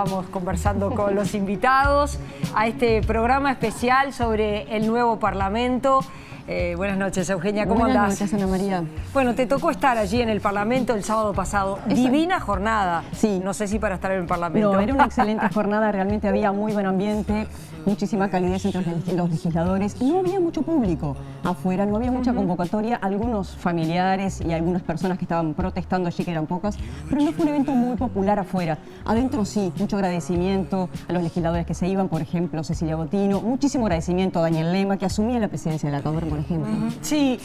estábamos conversando con los invitados a este programa especial sobre el nuevo Parlamento. Buenas noches, Eugenia, ¿cómo andás? Buenas noches, Ana María. Bueno, te tocó estar allí en el Parlamento el sábado pasado. Divina jornada. Sí. No sé si para estar en el Parlamento. No, era una excelente jornada, realmente había muy buen ambiente, muchísima calidez entre los legisladores. No había mucho público afuera, no había mucha convocatoria. Algunos familiares y algunas personas que estaban protestando allí, que eran pocas, pero no fue un evento muy popular afuera. Adentro sí, mucho agradecimiento a los legisladores que se iban, por ejemplo, Cecilia Botino, muchísimo agradecimiento a Daniel Lema, que asumía la presidencia de la Cámara, por ejemplo. Sí,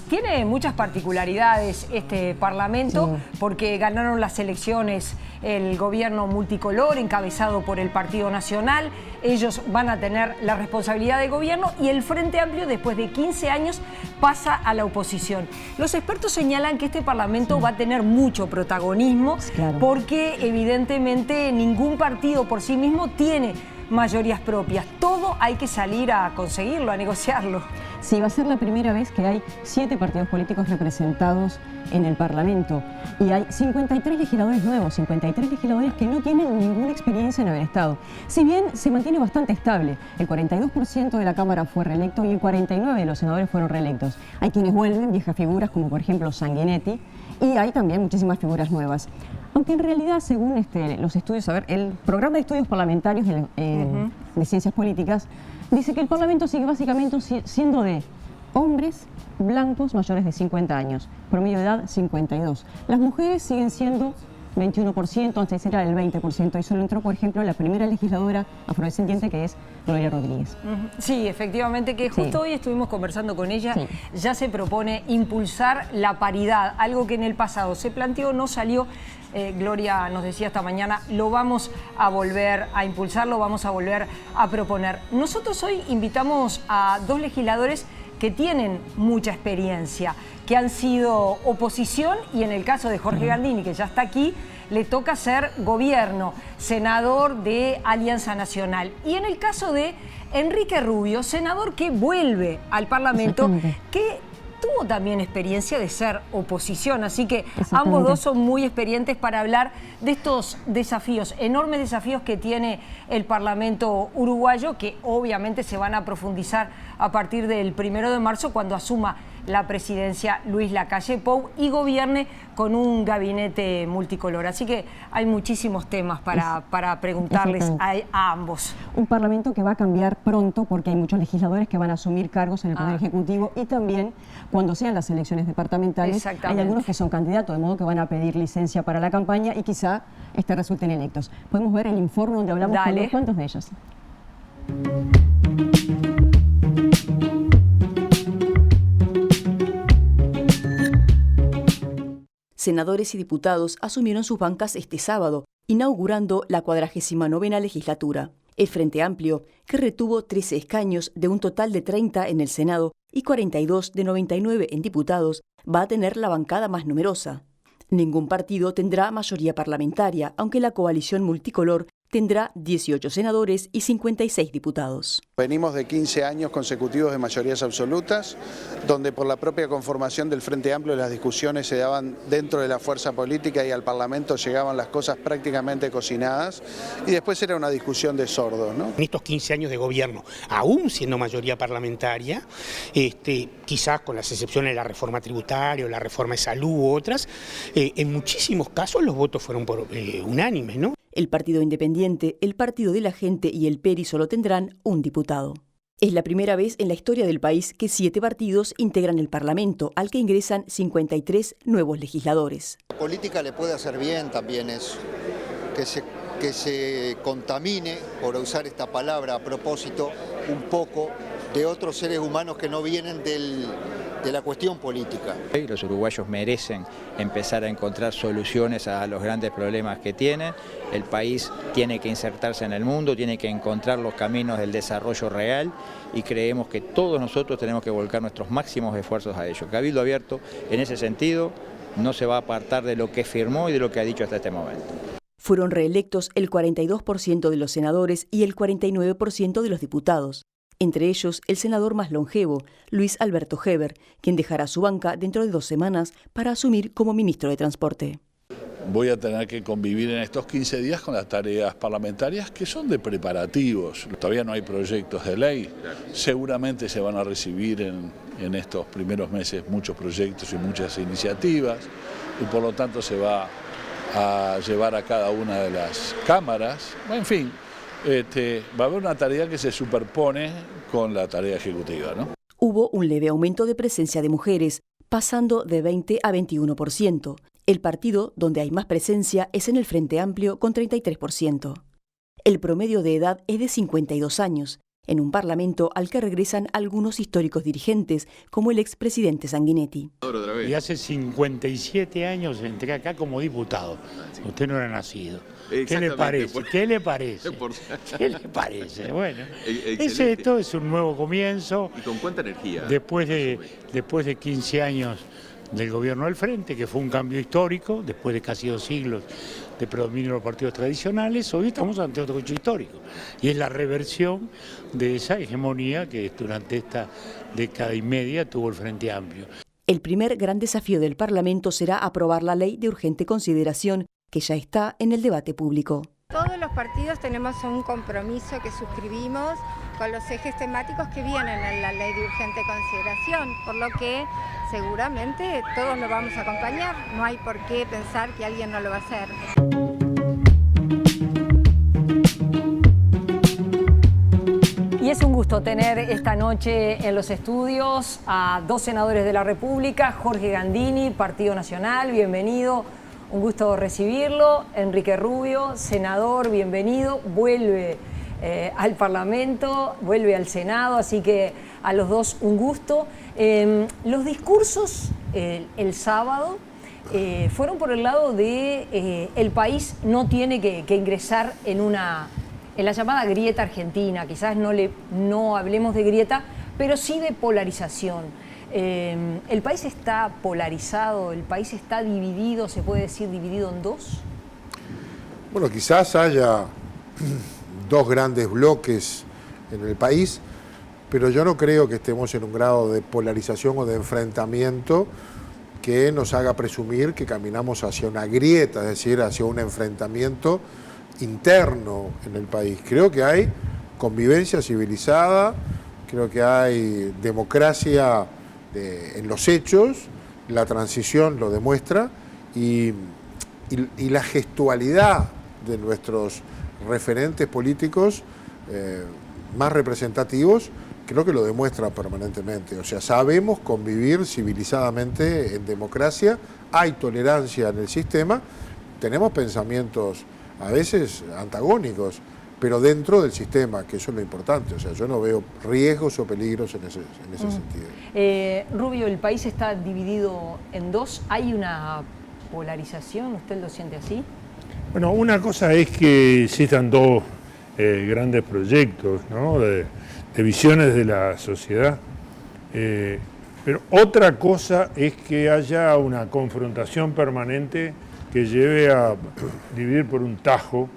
tiene muchas particularidades este Parlamento, porque ganaron las elecciones el gobierno multicolor encabezado por el Partido Nacional. Ellos van a tener la responsabilidad del gobierno y el Frente Amplio, después de 15 años, pasa a la oposición. Los expertos señalan que este Parlamento va a tener mucho protagonismo, porque evidentemente ningún partido por sí mismo tiene mayorías propias. Todo hay que salir a conseguirlo, a negociarlo. Sí, va a ser la primera vez que hay 7 partidos políticos representados en el Parlamento. Y hay 53 legisladores nuevos, 53 legisladores que no tienen ninguna experiencia en haber estado. Si bien se mantiene bastante estable, el 42% de la Cámara fue reelecto y el 49% de los senadores fueron reelectos. Hay quienes vuelven, viejas figuras como por ejemplo Sanguinetti, y hay también muchísimas figuras nuevas. Aunque en realidad, según los estudios, el programa de estudios parlamentarios de ciencias políticas dice que el Parlamento sigue básicamente siendo de hombres blancos mayores de 50 años, promedio de edad 52. Las mujeres siguen siendo 21%, antes era el 20%, y solo entró, por ejemplo, la primera legisladora afrodescendiente, que es Gloria Rodríguez. Sí, efectivamente, que justo hoy estuvimos conversando con ella. Ya se propone impulsar la paridad, algo que en el pasado se planteó, no salió. Gloria nos decía esta mañana, lo vamos a volver a impulsar, lo vamos a volver a proponer. Nosotros hoy invitamos a 2 legisladores que tienen mucha experiencia, que han sido oposición, y en el caso de Jorge Gandini, que ya está aquí, le toca ser gobierno, senador de Alianza Nacional. Y en el caso de Enrique Rubio, senador que vuelve al Parlamento, que tuvo también experiencia de ser oposición, así que ambos dos son muy experientes para hablar de estos desafíos, enormes desafíos que tiene el Parlamento uruguayo, que obviamente se van a profundizar a partir del 1 de marzo, cuando asuma la presidencia Luis Lacalle Pou y gobierne con un gabinete multicolor. Así que hay muchísimos temas para preguntarles a ambos. Un Parlamento que va a cambiar pronto, porque hay muchos legisladores que van a asumir cargos en el Poder Ejecutivo, y también cuando sean las elecciones departamentales hay algunos que son candidatos, de modo que van a pedir licencia para la campaña y quizá resulten electos. Podemos ver el informe donde hablamos con unos cuantos de ellos. Senadores y diputados asumieron sus bancas este sábado, inaugurando la 49ª legislatura. El Frente Amplio, que retuvo 13 escaños de un total de 30 en el Senado y 42 de 99 en diputados, va a tener la bancada más numerosa. Ningún partido tendrá mayoría parlamentaria, aunque la coalición multicolor tendrá 18 senadores y 56 diputados. Venimos de 15 años consecutivos de mayorías absolutas, donde por la propia conformación del Frente Amplio las discusiones se daban dentro de la fuerza política y al Parlamento llegaban las cosas prácticamente cocinadas, y después era una discusión de sordos, ¿no? En estos 15 años de gobierno, aún siendo mayoría parlamentaria, quizás con las excepciones de la reforma tributaria o la reforma de salud u otras, en muchísimos casos los votos fueron unánimes, ¿no? El Partido Independiente, el Partido de la Gente y el PERI solo tendrán un diputado. Es la primera vez en la historia del país que 7 partidos integran el Parlamento, al que ingresan 53 nuevos legisladores. La política le puede hacer bien también eso, que se contamine, por usar esta palabra a propósito, un poco de otros seres humanos que no vienen de la cuestión política. Los uruguayos merecen empezar a encontrar soluciones a los grandes problemas que tienen. El país tiene que insertarse en el mundo, tiene que encontrar los caminos del desarrollo real, y creemos que todos nosotros tenemos que volcar nuestros máximos esfuerzos a ello. Cabildo Abierto, en ese sentido, no se va a apartar de lo que firmó y de lo que ha dicho hasta este momento. Fueron reelectos el 42% de los senadores y el 49% de los diputados. Entre ellos, el senador más longevo, Luis Alberto Heber, quien dejará su banca dentro de 2 semanas para asumir como ministro de Transporte. voy a tener que convivir en estos 15 días con las tareas parlamentarias que son de preparativos. Todavía no hay proyectos de ley, seguramente se van a recibir en estos primeros meses muchos proyectos y muchas iniciativas y por lo tanto se va a llevar a cada una de las cámaras. En fin, va a haber una tarea que se superpone con la tarea ejecutiva, ¿no? Hubo un leve aumento de presencia de mujeres, pasando de 20 a 21%. El partido donde hay más presencia es en el Frente Amplio con 33%. El promedio de edad es de 52 años, en un parlamento al que regresan algunos históricos dirigentes, como el expresidente Sanguinetti. Y hace 57 años entré acá como diputado. Usted no era nacido. ¿Qué le parece? ¿Qué le parece? ¿Qué le parece? Bueno, esto es un nuevo comienzo. ¿Y con cuánta energía? Después de 15 años del gobierno del Frente, que fue un cambio histórico, después de casi 2 siglos de predominio de los partidos tradicionales, hoy estamos ante otro hecho histórico. Y es la reversión de esa hegemonía que durante esta década y media tuvo el Frente Amplio. El primer gran desafío del Parlamento será aprobar la ley de urgente consideración, que ya está en el debate público. Todos los partidos tenemos un compromiso que suscribimos con los ejes temáticos que vienen en la ley de urgente consideración, por lo que seguramente todos lo vamos a acompañar. No hay por qué pensar que alguien no lo va a hacer. Y es un gusto tener esta noche en los estudios a 2 senadores de la República, Jorge Gandini, Partido Nacional, bienvenido. Un gusto recibirlo. Enrique Rubio, senador, bienvenido. Vuelve al Parlamento, vuelve al Senado, así que a los dos un gusto. Los discursos el sábado fueron por el lado de el país no tiene que ingresar en la llamada grieta argentina. Quizás no hablemos de grieta, pero sí de polarización. ¿El país está polarizado? ¿El país está dividido? ¿Se puede decir dividido en dos? Bueno, quizás haya 2 grandes bloques en el país, pero yo no creo que estemos en un grado de polarización o de enfrentamiento que nos haga presumir que caminamos hacia una grieta, es decir, hacia un enfrentamiento interno en el país. Creo que hay convivencia civilizada, creo que hay democracia en los hechos, la transición lo demuestra y la gestualidad de nuestros referentes políticos más representativos creo que lo demuestra permanentemente. O sea, sabemos convivir civilizadamente en democracia, hay tolerancia en el sistema, tenemos pensamientos a veces antagónicos, pero dentro del sistema, que eso es lo importante. O sea, yo no veo riesgos o peligros en ese sentido. Rubio, el país está dividido en dos. ¿Hay una polarización? ¿Usted lo siente así? Bueno, una cosa es que existan 2 grandes proyectos, ¿no? de visiones de la sociedad, pero otra cosa es que haya una confrontación permanente que lleve a dividir por un tajo,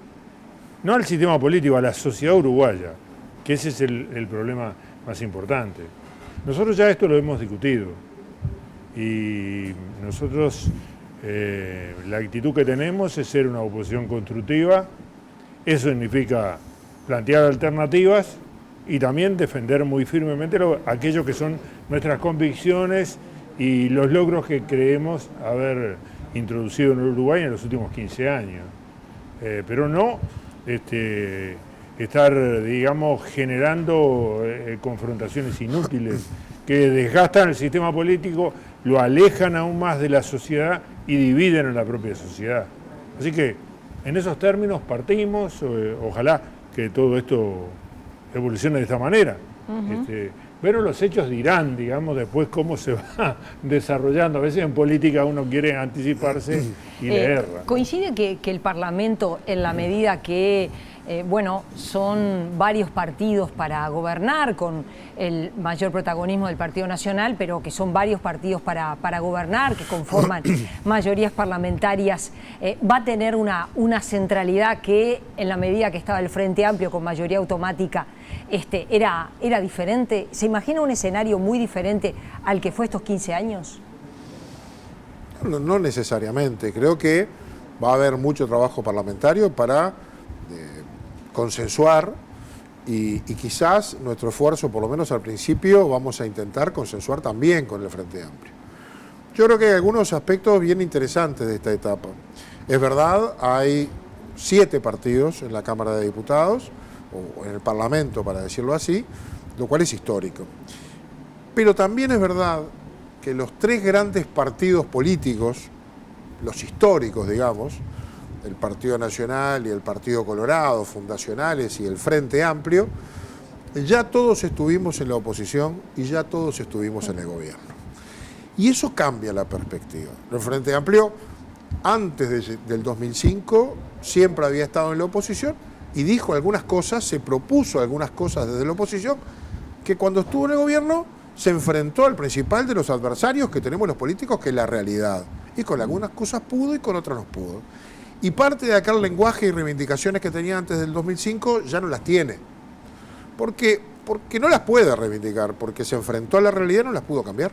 no al sistema político, a la sociedad uruguaya, que ese es el problema más importante. Nosotros ya esto lo hemos discutido y nosotros la actitud que tenemos es ser una oposición constructiva. Eso significa plantear alternativas y también defender muy firmemente aquello que son nuestras convicciones y los logros que creemos haber introducido en el Uruguay en los últimos 15 años. Pero no estar, digamos, generando confrontaciones inútiles que desgastan el sistema político, lo alejan aún más de la sociedad y dividen a la propia sociedad. Así que en esos términos partimos, ojalá que todo esto evolucione de esta manera. Pero los hechos dirán, digamos, después cómo se va desarrollando. A veces en política uno quiere anticiparse y le erra. ¿Coincide que el Parlamento, en la medida que son varios partidos para gobernar, con el mayor protagonismo del Partido Nacional, pero que son varios partidos para gobernar, que conforman mayorías parlamentarias, va a tener una centralidad que, en la medida que estaba el Frente Amplio con mayoría automática, era diferente? ¿Se imagina un escenario muy diferente al que fue estos 15 años? No necesariamente. Creo que va a haber mucho trabajo parlamentario para consensuar y quizás nuestro esfuerzo, por lo menos al principio, vamos a intentar consensuar también con el Frente Amplio. Yo creo que hay algunos aspectos bien interesantes de esta etapa. Es verdad, hay 7 partidos en la Cámara de Diputados, o en el Parlamento, para decirlo así, lo cual es histórico. Pero también es verdad que los 3 grandes partidos políticos, los históricos, digamos, el Partido Nacional y el Partido Colorado, fundacionales, y el Frente Amplio, ya todos estuvimos en la oposición y ya todos estuvimos en el gobierno. Y eso cambia la perspectiva. El Frente Amplio, antes del 2005, siempre había estado en la oposición y dijo algunas cosas, se propuso algunas cosas desde la oposición, que cuando estuvo en el gobierno se enfrentó al principal de los adversarios que tenemos los políticos, que es la realidad. Y con algunas cosas pudo y con otras no pudo. Y parte de aquel lenguaje y reivindicaciones que tenía antes del 2005 ya no las tiene. Porque no las puede reivindicar, porque se enfrentó a la realidad y no las pudo cambiar.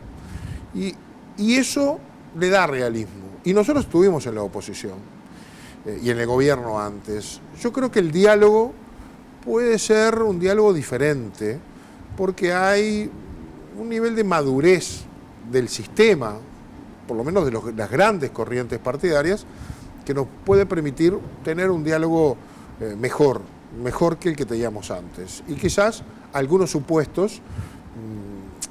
Y eso le da realismo. Y nosotros estuvimos en la oposición y en el gobierno antes. Yo creo que el diálogo puede ser un diálogo diferente, porque hay un nivel de madurez del sistema, por lo menos de las grandes corrientes partidarias, que nos puede permitir tener un diálogo mejor que el que teníamos antes. Y quizás algunos supuestos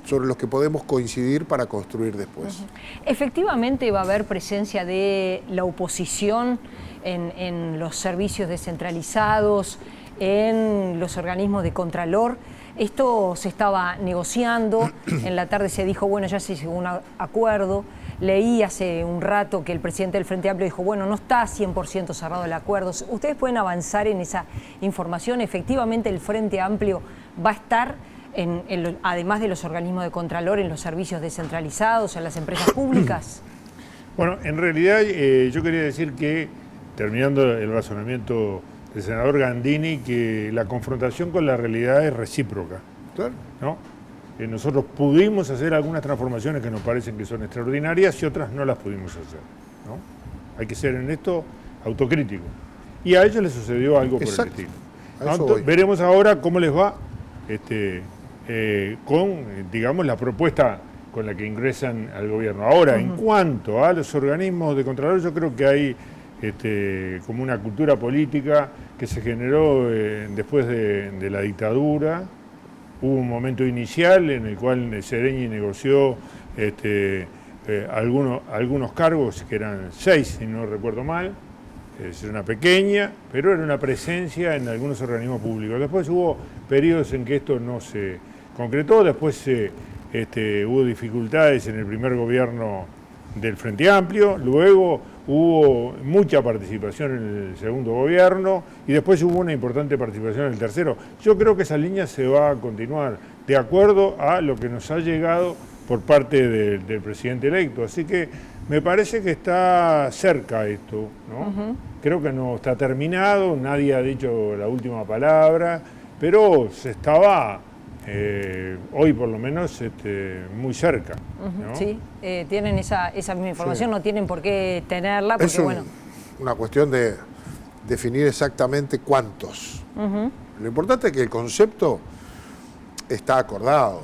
sobre los que podemos coincidir para construir después. Efectivamente va a haber presencia de la oposición en los servicios descentralizados, en los organismos de Contralor. Esto se estaba negociando, en la tarde se dijo, bueno, ya se llegó a un acuerdo. Leí hace un rato que el presidente del Frente Amplio dijo, bueno, no está 100% cerrado el acuerdo. ¿Ustedes pueden avanzar en esa información? ¿Efectivamente el Frente Amplio va a estar, además de los organismos de Contralor, en los servicios descentralizados, en las empresas públicas? Bueno, en realidad yo quería decir que, terminando el razonamiento del senador Gandini, que la confrontación con la realidad es recíproca. Claro. ¿No? Nosotros pudimos hacer algunas transformaciones que nos parecen que son extraordinarias y otras no las pudimos hacer, ¿no? Hay que ser en esto autocrítico. Y a ellos les sucedió algo por el estilo. Veremos ahora cómo les va con, digamos, la propuesta con la que ingresan al gobierno. Ahora, en cuanto a los organismos de Contralor, yo creo que hay como una cultura política que se generó después de la dictadura. Hubo un momento inicial en el cual Sereñi negoció algunos cargos, que eran 6, si no recuerdo mal. Es una pequeña, pero era una presencia en algunos organismos públicos. Después hubo periodos en que esto no se concretó, después hubo dificultades en el primer gobierno del Frente Amplio, luego hubo mucha participación en el segundo gobierno y después hubo una importante participación en el tercero. Yo creo que esa línea se va a continuar de acuerdo a lo que nos ha llegado por parte del presidente electo. Así que me parece que está cerca esto, ¿no? Creo que no está terminado, nadie ha dicho la última palabra, pero se estaba hoy por lo menos muy cerca, ¿no? Sí, tienen esa misma información, no tienen por qué tenerla, porque bueno... una cuestión de definir exactamente cuántos. Lo importante es que el concepto está acordado.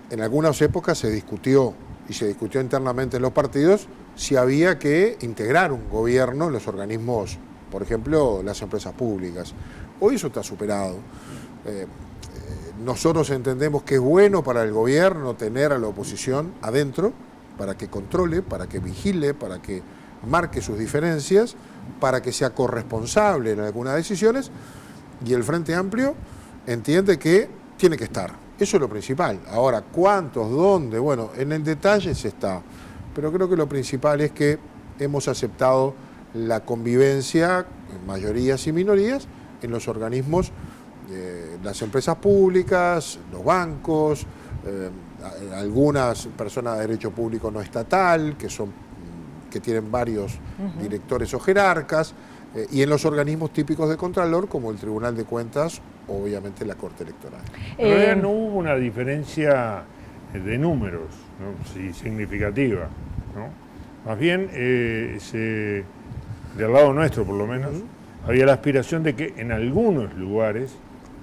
En algunas épocas se discutió internamente en los partidos si había que integrar un gobierno en los organismos, por ejemplo, las empresas públicas. Hoy eso está superado. Nosotros entendemos que es bueno para el gobierno tener a la oposición adentro, para que controle, para que vigile, para que marque sus diferencias, para que sea corresponsable en algunas decisiones, y el Frente Amplio entiende que tiene que estar. Eso es lo principal. Ahora, ¿cuántos? ¿Dónde? Bueno, en el detalle se está. Pero creo que lo principal es que hemos aceptado la convivencia, en mayorías y minorías, en los organismos, las empresas públicas, los bancos, algunas personas de derecho público no estatal, que tienen varios directores o jerarcas, y en los organismos típicos de Contralor, como el Tribunal de Cuentas, obviamente la Corte Electoral. En realidad no hubo una diferencia de números, ¿no? Sí, significativa, ¿no? Más bien del lado nuestro por lo menos, había la aspiración de que en algunos lugares,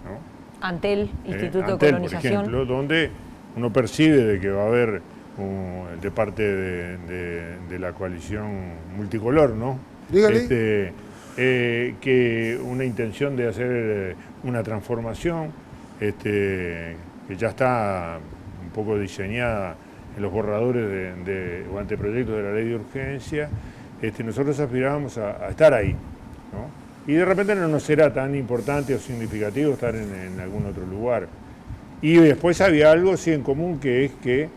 ¿no? Antel, Instituto de Antel, Colonización, por ejemplo, donde uno percibe de que va a haber de parte de la coalición multicolor, ¿no? Dígale. Que una intención de hacer una transformación que ya está un poco diseñada en los borradores o anteproyectos de la ley de urgencia. Nosotros aspirábamos a estar ahí, ¿no? Y de repente no nos será tan importante o significativo estar en algún otro lugar. Y después había algo sí en común, que es que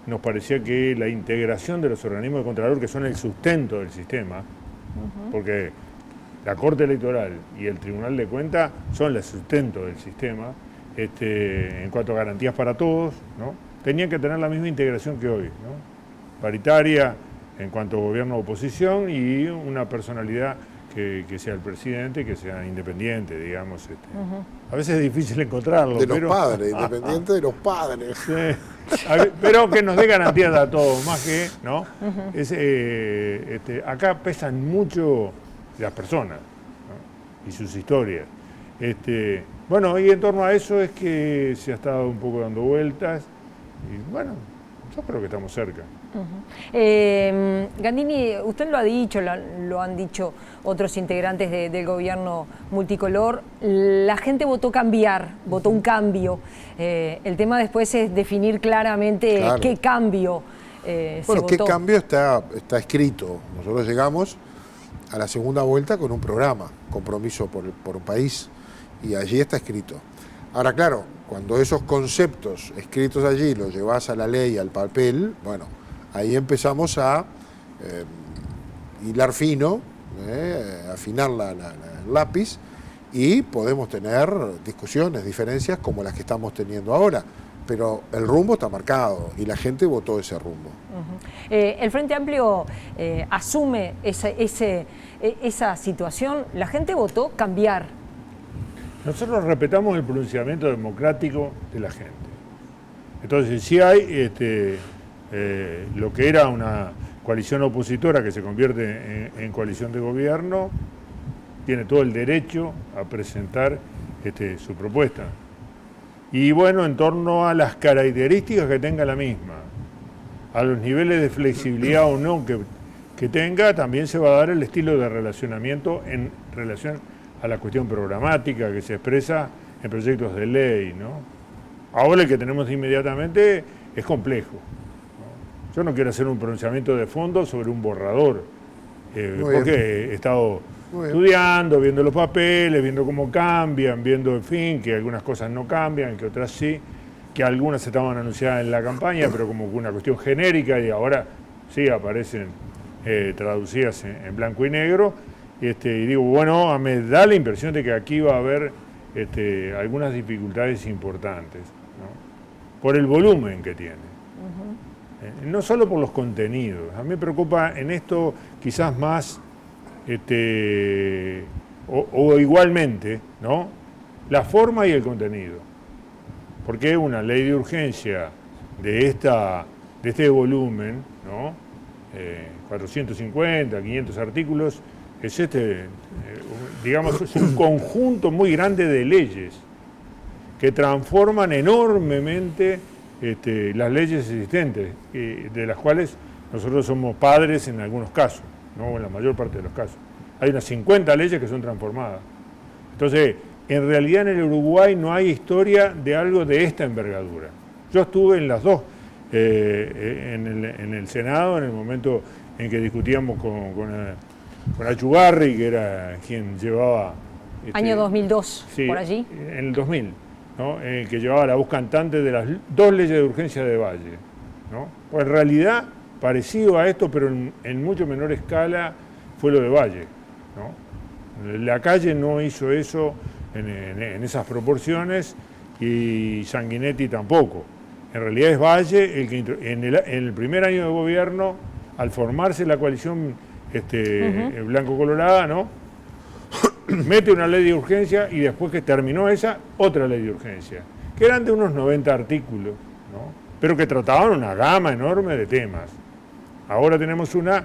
nos parecía que la integración de los organismos de Contralor, que son el sustento del sistema, porque la Corte Electoral y el Tribunal de Cuentas son el sustento del sistema, en cuanto a garantías para todos, ¿no? Tenían que tener la misma integración que hoy, ¿no? Paritaria en cuanto a gobierno o oposición, y una personalidad que sea el presidente, que sea independiente, digamos. A veces es difícil encontrarlo. De los padres, independiente de los padres. Sí. Pero que nos dé garantías a todos, más que, ¿no? Acá pesan mucho las personas, ¿no? Y sus historias. Bueno, y en torno a eso es que se ha estado un poco dando vueltas, y bueno, yo creo que estamos cerca. Gandini, usted lo ha dicho, lo han dicho otros integrantes del gobierno multicolor, la gente votó cambiar, votó un cambio. El tema después es definir claramente qué cambio se votó. Qué cambio está escrito. Nosotros llegamos a la segunda vuelta con un programa, Compromiso por un País, y allí está escrito. Ahora, claro, cuando esos conceptos escritos allí los llevas a la ley, al papel, bueno, ahí empezamos a hilar fino, afinar el lápiz, y podemos tener discusiones, diferencias como las que estamos teniendo ahora. Pero el rumbo está marcado y la gente votó ese rumbo. El Frente Amplio asume esa situación. La gente votó cambiar. Nosotros respetamos el pronunciamiento democrático de la gente. Entonces, si hay lo que era una coalición opositora que se convierte en coalición de gobierno, tiene todo el derecho a presentar su propuesta. Y bueno, en torno a las características que tenga la misma, a los niveles de flexibilidad o no que tenga, también se va a dar el estilo de relacionamiento en relación a la cuestión programática que se expresa en proyectos de ley, ¿no? Ahora el que tenemos inmediatamente es complejo, ¿no? Yo no quiero hacer un pronunciamiento de fondo sobre un borrador, porque he estado estudiando, viendo los papeles, viendo cómo cambian, viendo, en fin, que algunas cosas no cambian, que otras sí, que algunas estaban anunciadas en la campaña, pero como una cuestión genérica, y ahora sí aparecen traducidas en blanco y negro. Y digo, bueno, me da la impresión de que aquí va a haber algunas dificultades importantes, ¿no? Por el volumen que tiene. No solo por los contenidos. A mí me preocupa en esto quizás más, o igualmente, ¿no? La forma y el contenido. Porque una ley de urgencia de este volumen, ¿no? 450, 500 artículos, es digamos, es un conjunto muy grande de leyes que transforman enormemente las leyes existentes, de las cuales nosotros somos padres en algunos casos, ¿no? En la mayor parte de los casos. Hay unas 50 leyes que son transformadas. Entonces, en realidad en el Uruguay no hay historia de algo de esta envergadura. Yo estuve en las dos, en el Senado, en el momento en que discutíamos con Achugarri, que era quien llevaba... Año 2002, sí, por allí. En el 2000, ¿no? Que llevaba la voz cantante de las dos leyes de urgencia de Valle, ¿no? Pues en realidad, parecido a esto, pero en mucho menor escala, fue lo de Valle, ¿no? La Calle no hizo eso en esas proporciones, y Sanguinetti tampoco. En realidad es Valle el que en el primer año de gobierno, al formarse la coalición blanco-colorada, ¿no? Mete una ley de urgencia, y después que terminó esa, otra ley de urgencia, que eran de unos 90 artículos, ¿no? Pero que trataban una gama enorme de temas. Ahora tenemos una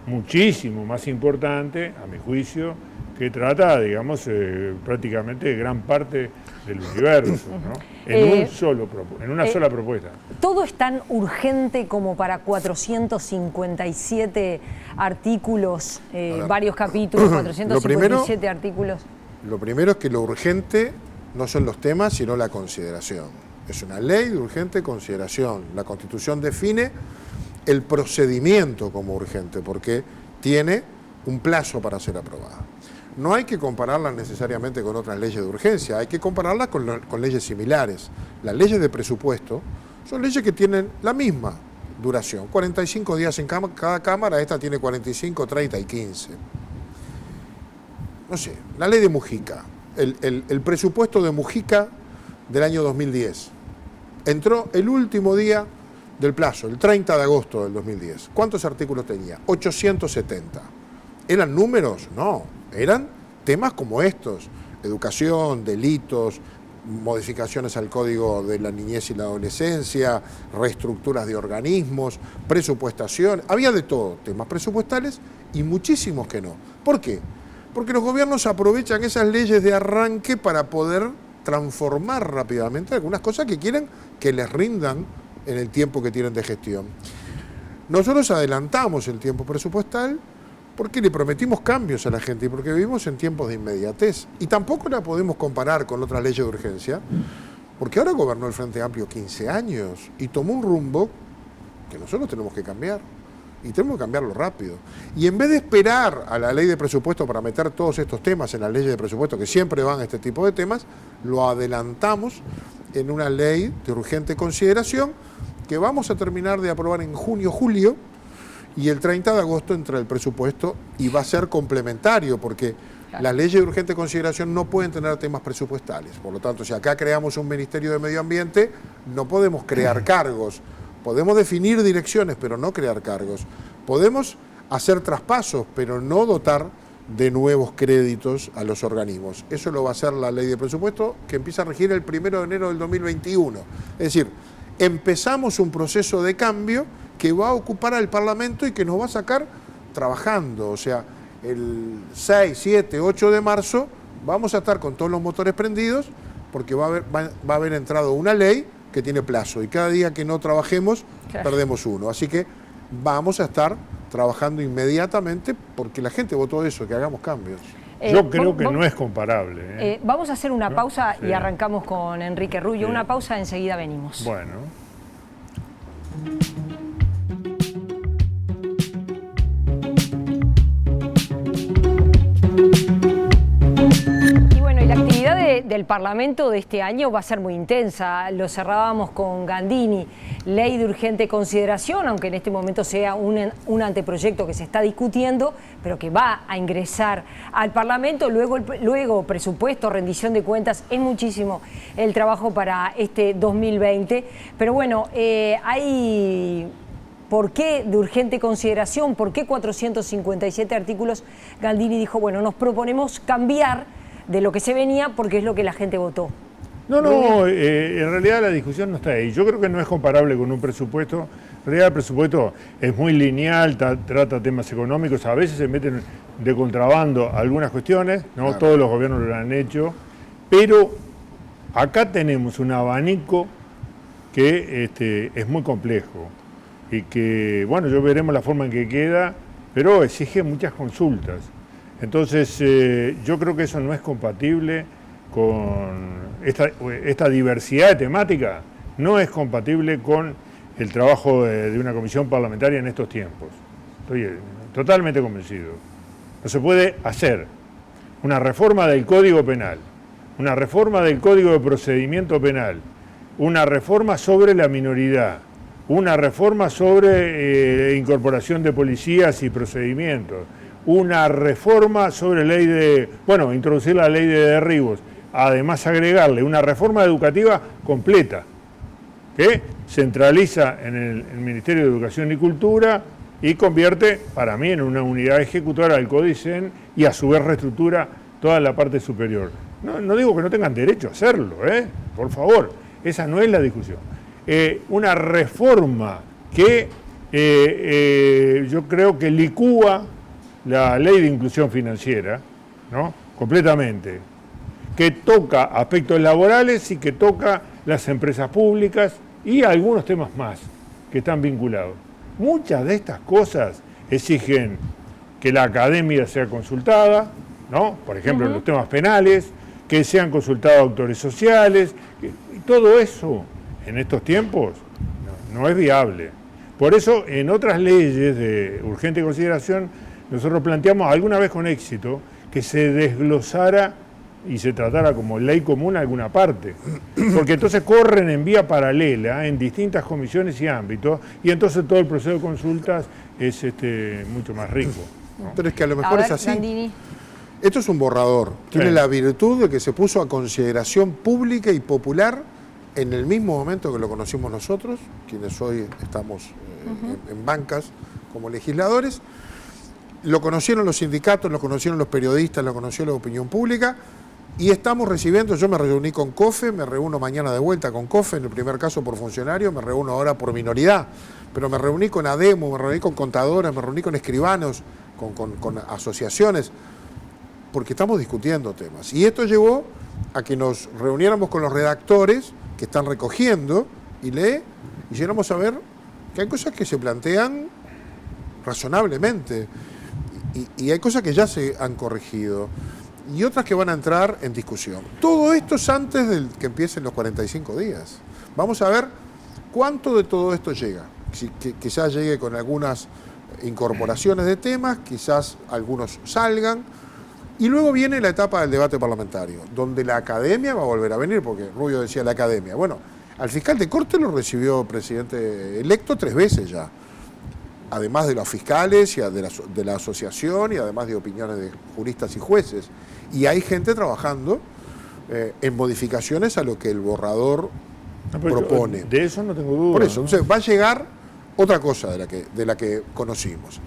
muchísimo más importante, a mi juicio, que trata, digamos, prácticamente gran parte del universo, ¿no? En una sola propuesta. ¿Todo es tan urgente como para 457 artículos, varios capítulos, 457 artículos? Lo primero es que lo urgente no son los temas, sino la consideración. Es una ley de urgente consideración. La Constitución define el procedimiento como urgente, porque tiene un plazo para ser aprobada. No hay que compararlas necesariamente con otras leyes de urgencia, hay que compararlas con leyes similares. Las leyes de presupuesto son leyes que tienen la misma duración, 45 días en cada Cámara, esta tiene 45, 30 y 15. No sé, la ley de Mujica, el presupuesto de Mujica del año 2010, entró el último día del plazo, el 30 de agosto del 2010. ¿Cuántos artículos tenía? 870. ¿Eran números? No. Eran temas como estos: educación, delitos, modificaciones al Código de la Niñez y la Adolescencia, reestructuras de organismos, presupuestación, había de todo, temas presupuestales y muchísimos que no. ¿Por qué? Porque los gobiernos aprovechan esas leyes de arranque para poder transformar rápidamente algunas cosas que quieren que les rindan en el tiempo que tienen de gestión. Nosotros adelantamos el tiempo presupuestal porque le prometimos cambios a la gente y porque vivimos en tiempos de inmediatez. Y tampoco la podemos comparar con otras leyes de urgencia, porque ahora gobernó el Frente Amplio 15 años y tomó un rumbo que nosotros tenemos que cambiar. Y tenemos que cambiarlo rápido. Y en vez de esperar a la ley de presupuesto para meter todos estos temas en la ley de presupuesto, que siempre van a este tipo de temas, lo adelantamos en una ley de urgente consideración que vamos a terminar de aprobar en junio, julio, y el 30 de agosto entra el presupuesto y va a ser complementario porque las leyes de urgente consideración no pueden tener temas presupuestales. Por lo tanto, si acá creamos un Ministerio de Medio Ambiente, no podemos crear cargos. Podemos definir direcciones, pero no crear cargos. Podemos hacer traspasos, pero no dotar de nuevos créditos a los organismos. Eso lo va a hacer la ley de presupuesto que empieza a regir el 1 de enero del 2021. Es decir, empezamos un proceso de cambio que va a ocupar al Parlamento y que nos va a sacar trabajando. O sea, el 6, 7, 8 de marzo vamos a estar con todos los motores prendidos porque va a haber entrado una ley que tiene plazo y cada día que no trabajemos perdemos uno. Así que vamos a estar trabajando inmediatamente porque la gente votó eso, que hagamos cambios. Yo creo que no es comparable. Vamos a hacer una pausa y arrancamos con Enrique Rubio. Una pausa, enseguida venimos. Bueno. Del Parlamento de este año va a ser muy intensa. Lo cerrábamos con Gandini, ley de urgente consideración, aunque en este momento sea un anteproyecto que se está discutiendo, pero que va a ingresar al Parlamento. Luego presupuesto, rendición de cuentas, es muchísimo el trabajo para este 2020. Pero bueno, hay... ¿Por qué de urgente consideración? ¿Por qué 457 artículos? Gandini dijo, bueno, nos proponemos cambiar de lo que se venía porque es lo que la gente votó. No, en realidad la discusión no está ahí. Yo creo que no es comparable con un presupuesto. En realidad el presupuesto es muy lineal, trata temas económicos, a veces se meten de contrabando algunas cuestiones, no todos los gobiernos lo han hecho, pero acá tenemos un abanico que es muy complejo y que, bueno, yo veremos la forma en que queda, pero exige muchas consultas. Entonces, yo creo que eso no es compatible con esta diversidad de temática, no es compatible con el trabajo de una comisión parlamentaria en estos tiempos. Estoy totalmente convencido. No se puede hacer una reforma del Código Penal, una reforma del Código de Procedimiento Penal, una reforma sobre la minoridad, una reforma sobre incorporación de policías y procedimientos, una reforma sobre introducir la ley de derribos, además agregarle una reforma educativa completa, que centraliza en el Ministerio de Educación y Cultura y convierte, para mí, en una unidad ejecutora del Códice y a su vez reestructura toda la parte superior. No digo que no tengan derecho a hacerlo, por favor, esa no es la discusión. Una reforma que yo creo que licúa la ley de inclusión financiera, ¿no? Completamente, que toca aspectos laborales y que toca las empresas públicas y algunos temas más que están vinculados. Muchas de estas cosas exigen que la academia sea consultada, ¿no? Por ejemplo, en los temas penales, que sean consultados autores sociales, y todo eso en estos tiempos no es viable. Por eso, en otras leyes de urgente consideración, nosotros planteamos alguna vez con éxito que se desglosara y se tratara como ley común alguna parte, porque entonces corren en vía paralela en distintas comisiones y ámbitos, y entonces todo el proceso de consultas es mucho más rico, ¿no? Pero es que a lo mejor es así. Landini. Esto es un borrador. Tiene la virtud de que se puso a consideración pública y popular en el mismo momento que lo conocimos nosotros, quienes hoy estamos en bancas como legisladores. Lo conocieron los sindicatos, lo conocieron los periodistas, lo conoció la opinión pública, y estamos recibiendo, yo me reuní con COFE, me reúno mañana de vuelta con COFE, en el primer caso por funcionario, me reúno ahora por minoridad, pero me reuní con ADEMO, me reuní con contadoras, me reuní con escribanos, con asociaciones, porque estamos discutiendo temas. Y esto llevó a que nos reuniéramos con los redactores que están recogiendo y llegáramos a ver que hay cosas que se plantean razonablemente y hay cosas que ya se han corregido y otras que van a entrar en discusión. Todo esto es antes de que empiecen los 45 días. Vamos a ver cuánto de todo esto llega. Quizás llegue con algunas incorporaciones de temas, quizás algunos salgan. Y luego viene la etapa del debate parlamentario, donde la academia va a volver a venir, porque Rubio decía la academia. Bueno, al fiscal de corte lo recibió presidente electo 3 veces ya, además de los fiscales y de la asociación y además de opiniones de juristas y jueces. Y hay gente trabajando en modificaciones a lo que el borrador propone. De eso no tengo duda. Por eso, ¿no? Entonces va a llegar otra cosa de la que conocimos.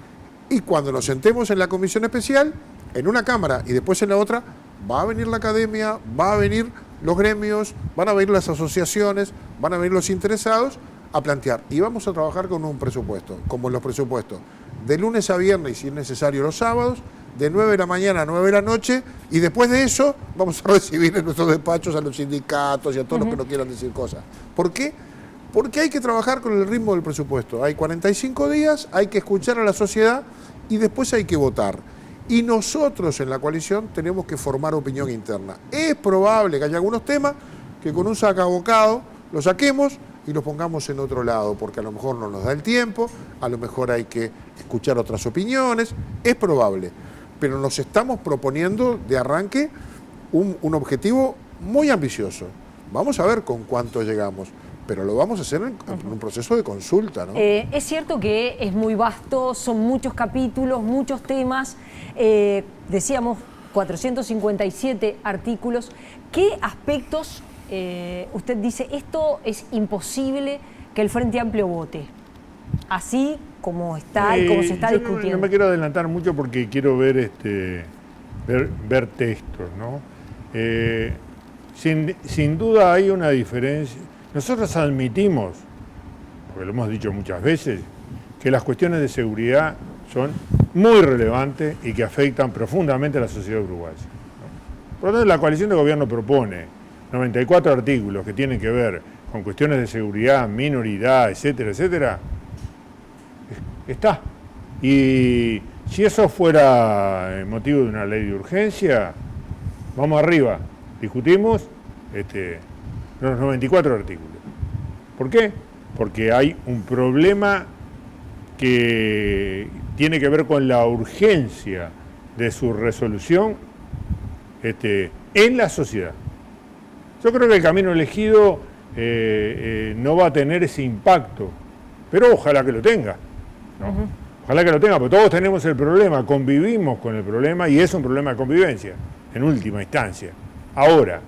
Y cuando nos sentemos en la comisión especial, en una cámara y después en la otra, va a venir la academia, va a venir los gremios, van a venir las asociaciones, van a venir los interesados a plantear. Y vamos a trabajar con un presupuesto, como en los presupuestos, de lunes a viernes y si es necesario los sábados, de 9 de la mañana a 9 de la noche, y después de eso vamos a recibir en nuestros despachos a los sindicatos y a todos los que no quieran decir cosas. ¿Por qué? Porque hay que trabajar con el ritmo del presupuesto. Hay 45 días, hay que escuchar a la sociedad y después hay que votar. Y nosotros en la coalición tenemos que formar opinión interna. Es probable que haya algunos temas que con un sacabocado los saquemos y los pongamos en otro lado, porque a lo mejor no nos da el tiempo, a lo mejor hay que escuchar otras opiniones, es probable. Pero nos estamos proponiendo de arranque un objetivo muy ambicioso. Vamos a ver con cuánto llegamos, pero lo vamos a hacer en un proceso de consulta, ¿no? Es cierto que es muy vasto, son muchos capítulos, muchos temas, decíamos 457 artículos. ¿Qué aspectos usted dice, esto es imposible que el Frente Amplio vote? Así como está y como se está discutiendo. No me quiero adelantar mucho porque quiero ver ver textos, ¿no? Sin duda hay una diferencia. Nosotros admitimos, porque lo hemos dicho muchas veces, que las cuestiones de seguridad son muy relevantes y que afectan profundamente a la sociedad uruguaya, ¿no? Por lo tanto, la coalición de gobierno propone 94 artículos que tienen que ver con cuestiones de seguridad, minoridad, etcétera, etcétera. Está. Y si eso fuera motivo de una ley de urgencia, vamos arriba, discutimos los 94 artículos. ¿Por qué? Porque hay un problema que tiene que ver con la urgencia de su resolución en la sociedad. Yo creo que el camino elegido no va a tener ese impacto, pero ojalá que lo tenga, ¿no? Ojalá que lo tenga, porque todos tenemos el problema, convivimos con el problema y es un problema de convivencia, en última instancia. Ahora,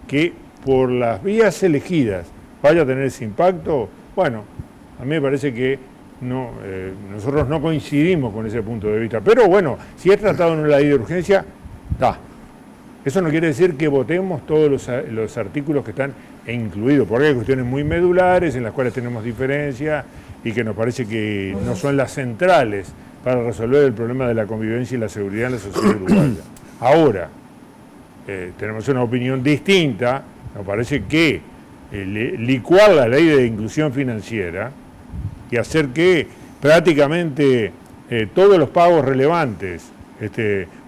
que por las vías elegidas vaya a tener ese impacto, bueno, a mí me parece que no, nosotros no coincidimos con ese punto de vista. Pero bueno, si es tratado en una ley de urgencia, da. Eso no quiere decir que votemos todos los artículos que están incluidos, porque hay cuestiones muy medulares en las cuales tenemos diferencia y que nos parece que no son las centrales para resolver el problema de la convivencia y la seguridad en la sociedad uruguaya. Ahora, tenemos una opinión distinta, nos parece que licuar la ley de inclusión financiera y hacer que prácticamente todos los pagos relevantes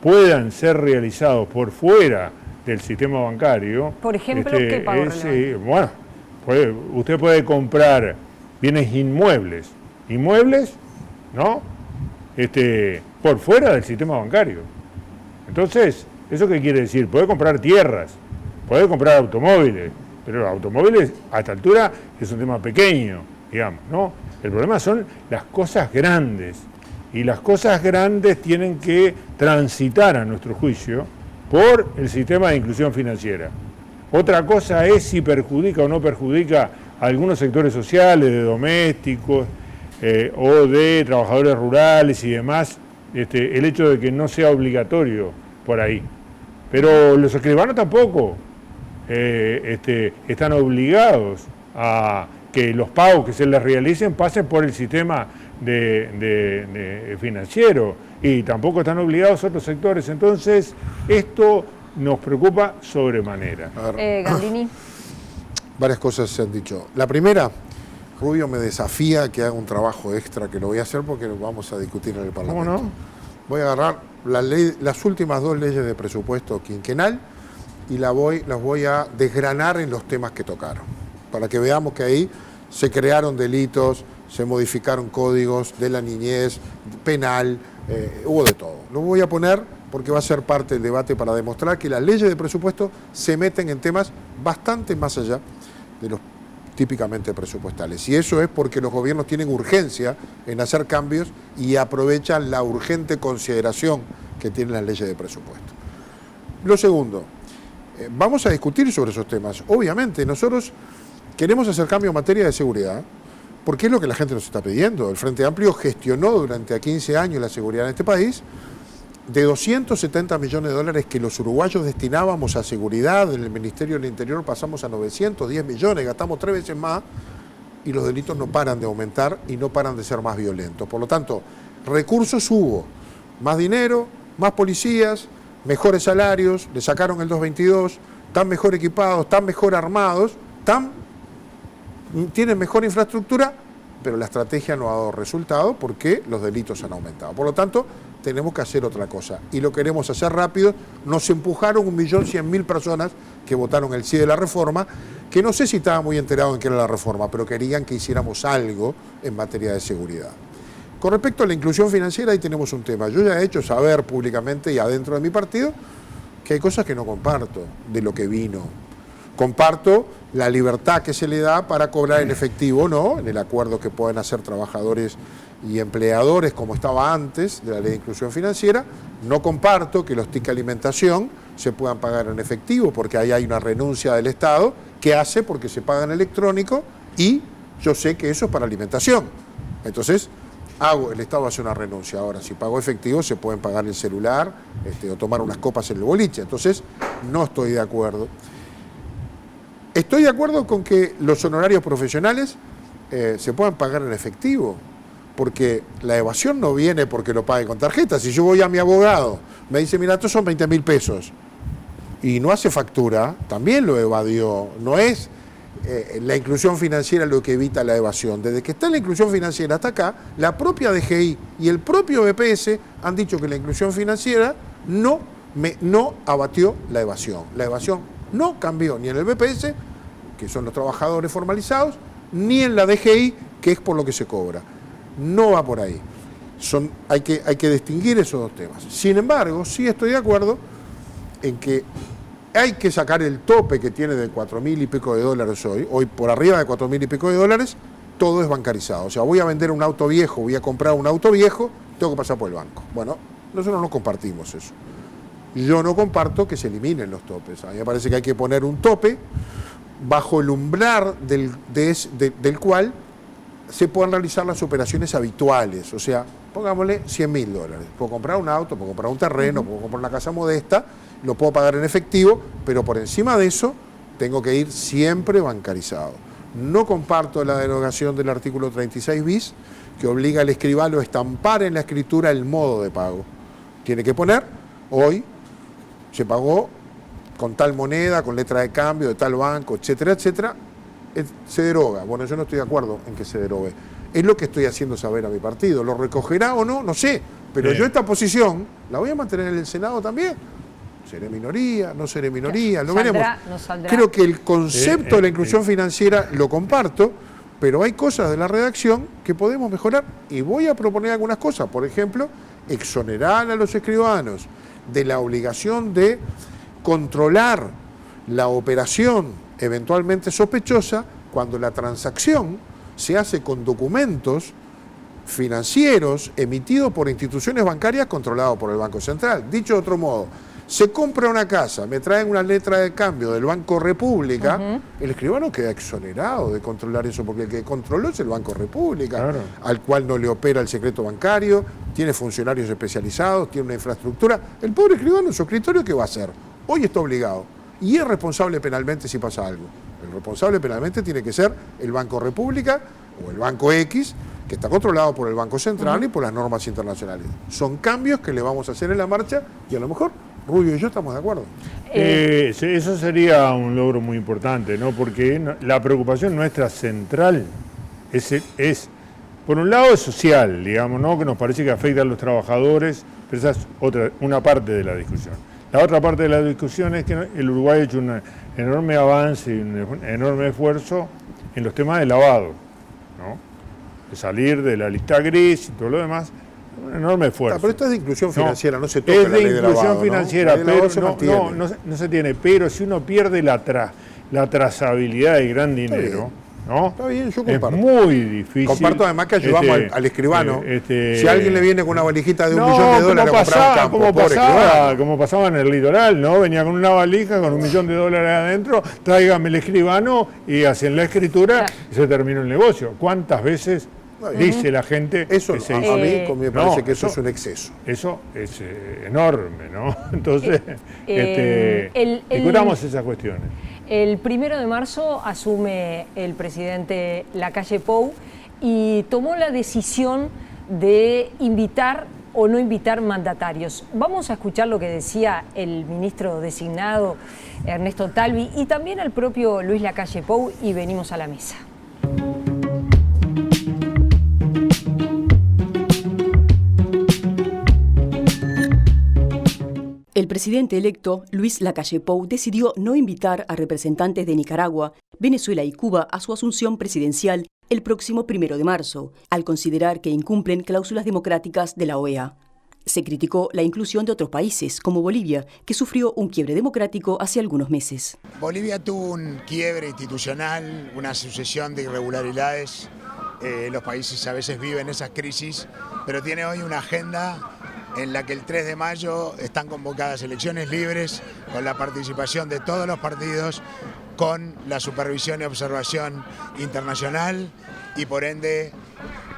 puedan ser realizados por fuera del sistema bancario. Por ejemplo, ¿qué pagos relevantes? Bueno, usted puede comprar bienes inmuebles, ¿no? Por fuera del sistema bancario. Entonces, ¿eso qué quiere decir? Puede comprar tierras, puede comprar automóviles, pero automóviles a esta altura es un tema pequeño, digamos, ¿no? El problema son las cosas grandes, y las cosas grandes tienen que transitar, a nuestro juicio, por el sistema de inclusión financiera. Otra cosa es si perjudica o no perjudica a algunos sectores sociales, de domésticos o de trabajadores rurales y demás, el hecho de que no sea obligatorio por ahí. Pero los escribanos tampoco están obligados a que los pagos que se les realicen pasen por el sistema financiero, y tampoco están obligados otros sectores. Entonces, esto nos preocupa sobremanera. Gandini. Varias cosas se han dicho. La primera, Rubio me desafía a que haga un trabajo extra, que lo voy a hacer porque lo vamos a discutir en el Parlamento. ¿Cómo no? Voy a agarrar las últimas 2 leyes de presupuesto quinquenal y las voy a desgranar en los temas que tocaron, para que veamos que ahí se crearon delitos, se modificaron códigos de la niñez, penal, hubo de todo. Lo voy a poner porque va a ser parte del debate para demostrar que las leyes de presupuesto se meten en temas bastante más allá de los típicamente presupuestales. Y eso es porque los gobiernos tienen urgencia en hacer cambios y aprovechan la urgente consideración que tienen las leyes de presupuesto. Lo segundo, vamos a discutir sobre esos temas. Obviamente, nosotros queremos hacer cambios en materia de seguridad, porque es lo que la gente nos está pidiendo. El Frente Amplio gestionó durante 15 años la seguridad en este país. De 270 millones de dólares que los uruguayos destinábamos a seguridad en el Ministerio del Interior, pasamos a 910 millones, gastamos 3 veces más, y los delitos no paran de aumentar y no paran de ser más violentos. Por lo tanto, recursos hubo, más dinero, más policías, mejores salarios, le sacaron el 222, están mejor equipados, están mejor armados, tienen mejor infraestructura, pero la estrategia no ha dado resultado porque los delitos han aumentado. Por lo tanto, tenemos que hacer otra cosa y lo queremos hacer rápido. Nos empujaron 1.100.000 personas que votaron el sí de la reforma, que no sé si estaban muy enterados en qué era la reforma, pero querían que hiciéramos algo en materia de seguridad. Con respecto a la inclusión financiera, ahí tenemos un tema. Yo ya he hecho saber públicamente y adentro de mi partido que hay cosas que no comparto de lo que vino. Comparto la libertad que se le da para cobrar en efectivo, ¿no? En el acuerdo que pueden hacer trabajadores y empleadores como estaba antes de la ley de inclusión financiera. No comparto que los tickets alimentación se puedan pagar en efectivo, porque ahí hay una renuncia del Estado que hace porque se paga en electrónico, y yo sé que eso es para alimentación. Entonces, el Estado hace una renuncia. Ahora, si pago efectivo, se pueden pagar el celular o tomar unas copas en el boliche. Entonces, no estoy de acuerdo. Estoy de acuerdo con que los honorarios profesionales se puedan pagar en efectivo, porque la evasión no viene porque lo pague con tarjeta. Si yo voy a mi abogado, me dice, mira, estos son 20.000 pesos, y no hace factura, también lo evadió. No es la inclusión financiera lo que evita la evasión. Desde que está la inclusión financiera hasta acá, la propia DGI y el propio BPS han dicho que la inclusión financiera no abatió la evasión. La evasión no cambió ni en el BPS, que son los trabajadores formalizados, ni en la DGI, que es por lo que se cobra. No va por ahí. Hay que distinguir esos dos temas. Sin embargo, sí estoy de acuerdo en que hay que sacar el tope que tiene de 4.000 y pico de dólares hoy. Hoy por arriba de 4.000 y pico de dólares, todo es bancarizado. O sea, voy a vender un auto viejo, voy a comprar un auto viejo, tengo que pasar por el banco. Bueno, nosotros no compartimos eso. Yo no comparto que se eliminen los topes. A mí me parece que hay que poner un tope bajo el umbral del cual se puedan realizar las operaciones habituales. O sea, pongámosle 100.000 dólares. Puedo comprar un auto, puedo comprar un terreno, puedo comprar una casa modesta, lo puedo pagar en efectivo, pero por encima de eso tengo que ir siempre bancarizado. No comparto la derogación del artículo 36 bis, que obliga al escribano a estampar en la escritura el modo de pago. Tiene que poner, hoy se pagó con tal moneda, con letra de cambio, de tal banco, etcétera, etcétera. Se deroga. Bueno, yo no estoy de acuerdo en que se derogue. Es lo que estoy haciendo saber a mi partido. ¿Lo recogerá o no? No sé. Pero yo esta posición la voy a mantener en el Senado también. ¿Seré minoría? ¿No seré minoría? Lo veremos. Creo que el concepto de la inclusión financiera lo comparto, pero hay cosas de la redacción que podemos mejorar y voy a proponer algunas cosas. Por ejemplo, exonerar a los escribanos de la obligación de controlar la operación eventualmente sospechosa cuando la transacción se hace con documentos financieros emitidos por instituciones bancarias controlados por el Banco Central. Dicho de otro modo, se compra una casa, me traen una letra de cambio del Banco República, el escribano queda exonerado de controlar eso, porque el que controló es el Banco República, al cual no le opera el secreto bancario, tiene funcionarios especializados, tiene una infraestructura. El pobre escribano en su escritorio, ¿qué va a hacer? Hoy está obligado y es responsable penalmente si pasa algo. El responsable penalmente tiene que ser el Banco República o el Banco X, que está controlado por el Banco Central y por las normas internacionales. Son cambios que le vamos a hacer en la marcha y a lo mejor Rubio y yo estamos de acuerdo. Eso sería un logro muy importante, ¿no? Porque la preocupación nuestra central es por un lado, es social, digamos, ¿no? Que nos parece que afecta a los trabajadores, pero esa es una parte de la discusión. La otra parte de la discusión es que el Uruguay ha hecho un enorme avance y un enorme esfuerzo en los temas de lavado, ¿no? De salir de la lista gris y todo lo demás. Un enorme esfuerzo. Pero esto es de inclusión financiera, no se toca la ley de lavado. Es de inclusión financiera, ¿no? Pero no se tiene. Pero si uno pierde la trazabilidad del gran dinero, ¿no? Está bien, yo comparto. Es muy difícil. Comparto además que ayudamos al escribano. Si alguien le viene con una valijita de $1 millón a comprar un campo, como pasaba en el litoral, ¿no? Venía con una valija con $1 millón adentro, tráigame el escribano y hacen la escritura y se terminó el negocio. ¿Cuántas veces dice la gente? Eso a mí me parece que eso es un exceso. Eso es enorme, ¿no? Entonces, discutamos esas cuestiones. El 1 de marzo asume el presidente Lacalle Pou y tomó la decisión de invitar o no invitar mandatarios. Vamos a escuchar lo que decía el ministro designado Ernesto Talvi y también el propio Luis Lacalle Pou y venimos a la mesa. El presidente electo, Luis Lacalle Pou, decidió no invitar a representantes de Nicaragua, Venezuela y Cuba a su asunción presidencial el próximo 1 de marzo, al considerar que incumplen cláusulas democráticas de la OEA. Se criticó la inclusión de otros países, como Bolivia, que sufrió un quiebre democrático hace algunos meses. Bolivia tuvo un quiebre institucional, una sucesión de irregularidades. Los países a veces viven esas crisis, pero tiene hoy una agenda en la que el 3 de mayo están convocadas elecciones libres, con la participación de todos los partidos, con la supervisión y observación internacional y por ende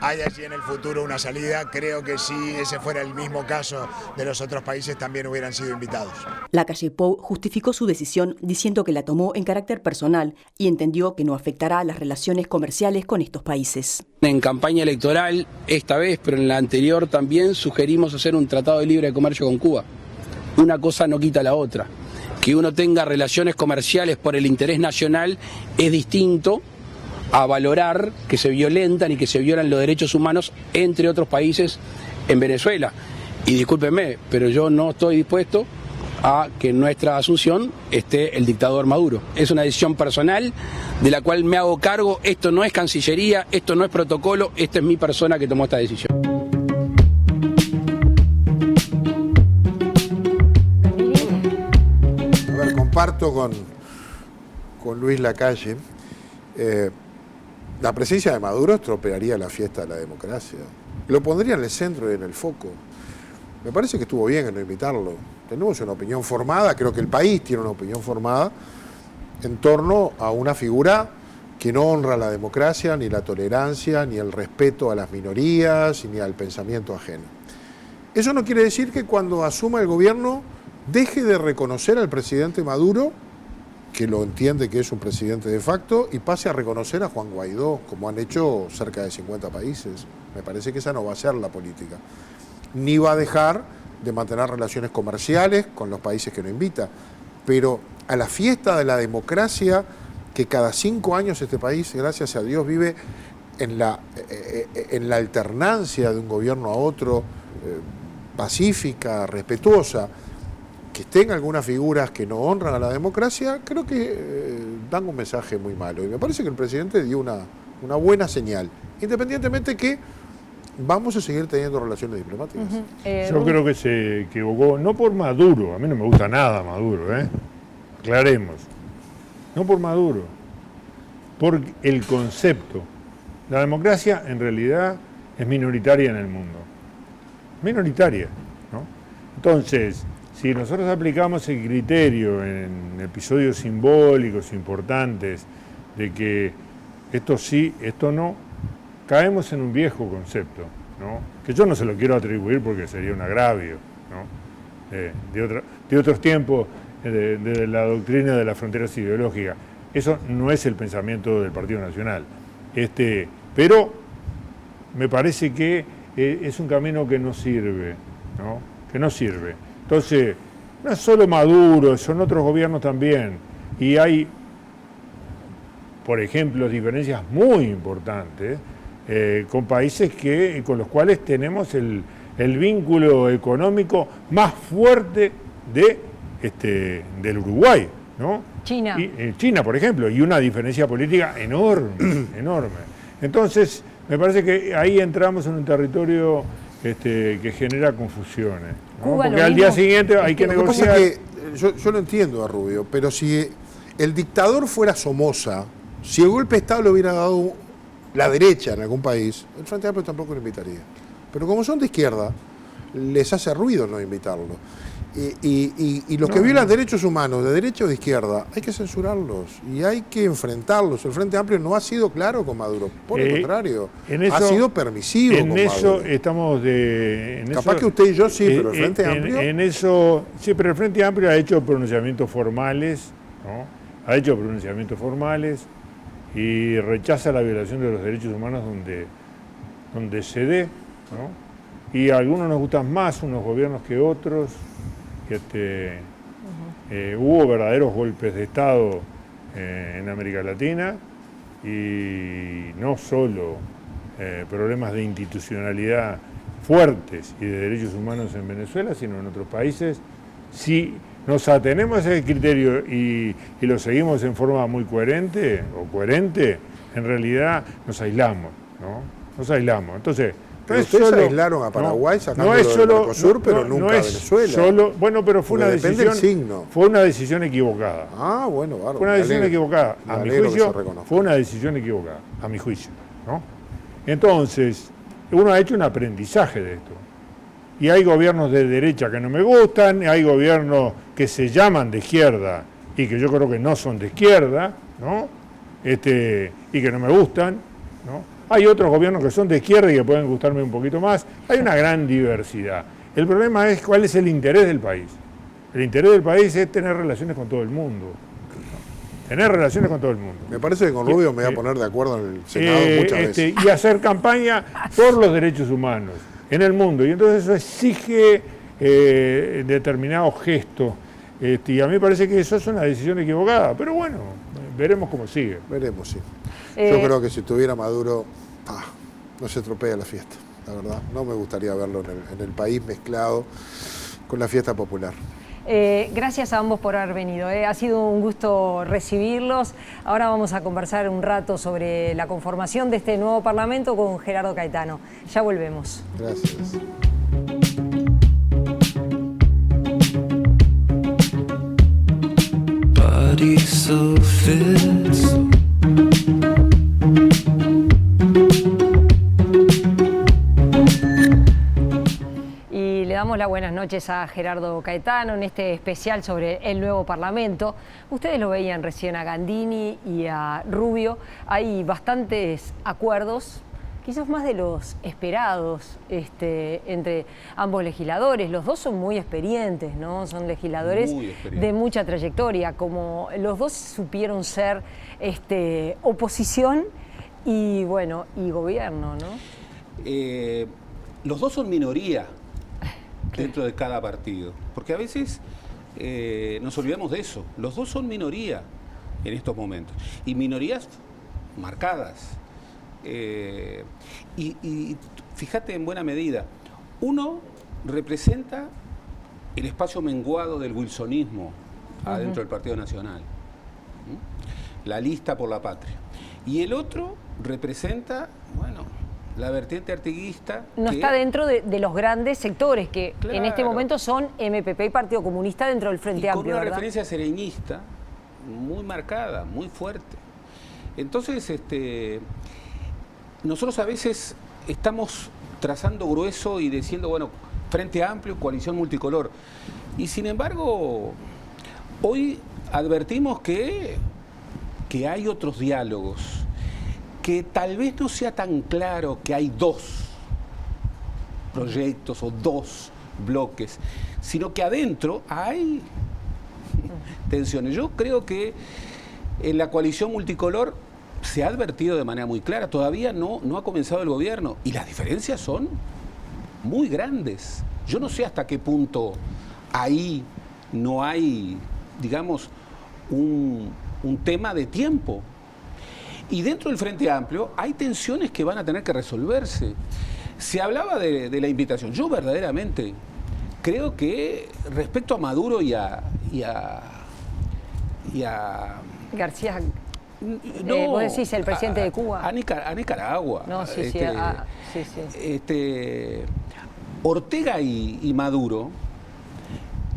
hay allí en el futuro una salida. Creo que si ese fuera el mismo caso de los otros países también hubieran sido invitados. Lacalle Pou justificó su decisión diciendo que la tomó en carácter personal y entendió que no afectará las relaciones comerciales con estos países. En campaña electoral, esta vez, pero en la anterior también sugerimos hacer un tratado de libre comercio con Cuba. Una cosa no quita la otra. Que uno tenga relaciones comerciales por el interés nacional es distinto a valorar que se violentan y que se violan los derechos humanos, entre otros países, en Venezuela. Y discúlpenme, pero yo no estoy dispuesto a que en nuestra asunción esté el dictador Maduro. Es una decisión personal de la cual me hago cargo. Esto no es Cancillería, esto no es protocolo, esta es mi persona que tomó esta decisión. A ver, comparto con Luis Lacalle. La presencia de Maduro estropearía la fiesta de la democracia. Lo pondría en el centro y en el foco. Me parece que estuvo bien en no invitarlo. Tenemos una opinión formada, creo que el país tiene una opinión formada en torno a una figura que no honra la democracia, ni la tolerancia, ni el respeto a las minorías, ni al pensamiento ajeno. Eso no quiere decir que cuando asuma el gobierno deje de reconocer al presidente Maduro que lo entiende que es un presidente de facto y pase a reconocer a Juan Guaidó, como han hecho cerca de 50 países. Me parece que esa no va a ser la política. Ni va a dejar de mantener relaciones comerciales con los países que no invita. Pero a la fiesta de la democracia, que cada 5 años este país, gracias a Dios, vive en la alternancia de un gobierno a otro, pacífica, respetuosa, que estén algunas figuras que no honran a la democracia, creo que dan un mensaje muy malo. Y me parece que el presidente dio una buena señal, independientemente que vamos a seguir teniendo relaciones diplomáticas. Yo creo que se equivocó, no por Maduro, a mí no me gusta nada Maduro, aclaremos, no por Maduro, por el concepto. La democracia en realidad es minoritaria en el mundo, minoritaria, ¿no? Entonces, si nosotros aplicamos el criterio en episodios simbólicos importantes de que esto sí, esto no, caemos en un viejo concepto, ¿no? Que yo no se lo quiero atribuir porque sería un agravio, ¿no? De otros tiempos, de la doctrina de las fronteras ideológicas. Eso no es el pensamiento del Partido Nacional. Pero me parece que es un camino que no sirve, ¿no? Que no sirve. Entonces, no es solo Maduro, son otros gobiernos también. Y hay, por ejemplo, diferencias muy importantes con países con los cuales tenemos el vínculo económico más fuerte del Uruguay, ¿no? China. China, por ejemplo, y una diferencia política enorme, enorme. Entonces, me parece que ahí entramos en un territorio que genera confusiones, ¿no? Porque al día siguiente hay que negociar. Yo lo entiendo a Rubio, pero si el dictador fuera Somoza, si el golpe de Estado lo hubiera dado la derecha en algún país, el Frente Amplio tampoco lo invitaría. Pero como son de izquierda, les hace ruido no invitarlo. Y los que violan derechos humanos, de derecha o de izquierda, hay que censurarlos y hay que enfrentarlos. El Frente Amplio no ha sido claro con Maduro, por el contrario, ha sido permisivo con Maduro. En eso estamos Capaz que usted y yo sí, pero el Frente Amplio... Sí, pero el Frente Amplio ha hecho pronunciamientos formales, ¿no? Ha hecho pronunciamientos formales y rechaza la violación de los derechos humanos donde se dé, ¿no? Y a algunos nos gustan más unos gobiernos que otros. Hubo verdaderos golpes de Estado en América Latina y no solo problemas de institucionalidad fuertes y de derechos humanos en Venezuela, sino en otros países. Si nos atenemos a ese criterio y lo seguimos en forma muy coherente, en realidad nos aislamos, ¿no? Nos aislamos. Entonces, pero ustedes aislaron a Paraguay sacándolo del Mercosur, pero nunca a Venezuela. Bueno, pero fue una decisión equivocada. Ah, bueno, bárbaro. Fue una decisión equivocada. A mi juicio, fue una decisión equivocada, a mi juicio, ¿no? Entonces, uno ha hecho un aprendizaje de esto. Y hay gobiernos de derecha que no me gustan, hay gobiernos que se llaman de izquierda y que yo creo que no son de izquierda, ¿no? Y que no me gustan, ¿no? Hay otros gobiernos que son de izquierda y que pueden gustarme un poquito más. Hay una gran diversidad. El problema es cuál es el interés del país. El interés del país es tener relaciones con todo el mundo. Tener relaciones con todo el mundo. Me parece que con Rubio me voy a poner de acuerdo en el Senado muchas veces. Y hacer campaña por los derechos humanos en el mundo. Y entonces eso exige determinados gestos. Y a mí me parece que eso es una decisión equivocada. Pero bueno, veremos cómo sigue. Veremos, sí. Yo creo que si tuviera Maduro, no se estropea la fiesta, la verdad. No me gustaría verlo en el país mezclado con la fiesta popular. Gracias a ambos por haber venido. Ha sido un gusto recibirlos. Ahora vamos a conversar un rato sobre la conformación de este nuevo Parlamento con Gerardo Caetano. Ya volvemos. Gracias. Body so fits. Y le damos las buenas noches a Gerardo Caetano en este especial sobre el nuevo Parlamento. Ustedes lo veían recién a Gandini y a Rubio. Hay bastantes acuerdos, quizás más de los esperados entre ambos legisladores. Los dos son muy experientes, ¿no? Son legisladores de mucha trayectoria. Como los dos supieron ser oposición y, bueno, y gobierno, ¿no? Los dos son minoría dentro de cada partido, porque a veces nos olvidamos de eso. Los dos son minoría en estos momentos, y minorías marcadas. Y fíjate en buena medida, uno representa el espacio menguado del wilsonismo adentro del Partido Nacional, la lista por la patria, y el otro representa, bueno, la vertiente artiguista. No está dentro de los grandes sectores que en este momento son MPP y Partido Comunista dentro del Frente Amplio, con una ¿verdad? referencia sereñista muy marcada, muy fuerte. Entonces, nosotros a veces estamos trazando grueso y diciendo, bueno, Frente Amplio, coalición multicolor. Y sin embargo, hoy advertimos que hay otros diálogos, que tal vez no sea tan claro que hay dos proyectos o dos bloques, sino que adentro hay tensiones. Yo creo que en la coalición multicolor se ha advertido de manera muy clara, todavía no ha comenzado el gobierno y las diferencias son muy grandes. Yo no sé hasta qué punto ahí no hay, digamos, un tema de tiempo. Y dentro del Frente Amplio hay tensiones que van a tener que resolverse. Se hablaba de la invitación. Yo verdaderamente creo que respecto a Maduro y a García, no, vos decís el presidente de Cuba. A Nicaragua. No, sí, Ortega y Maduro,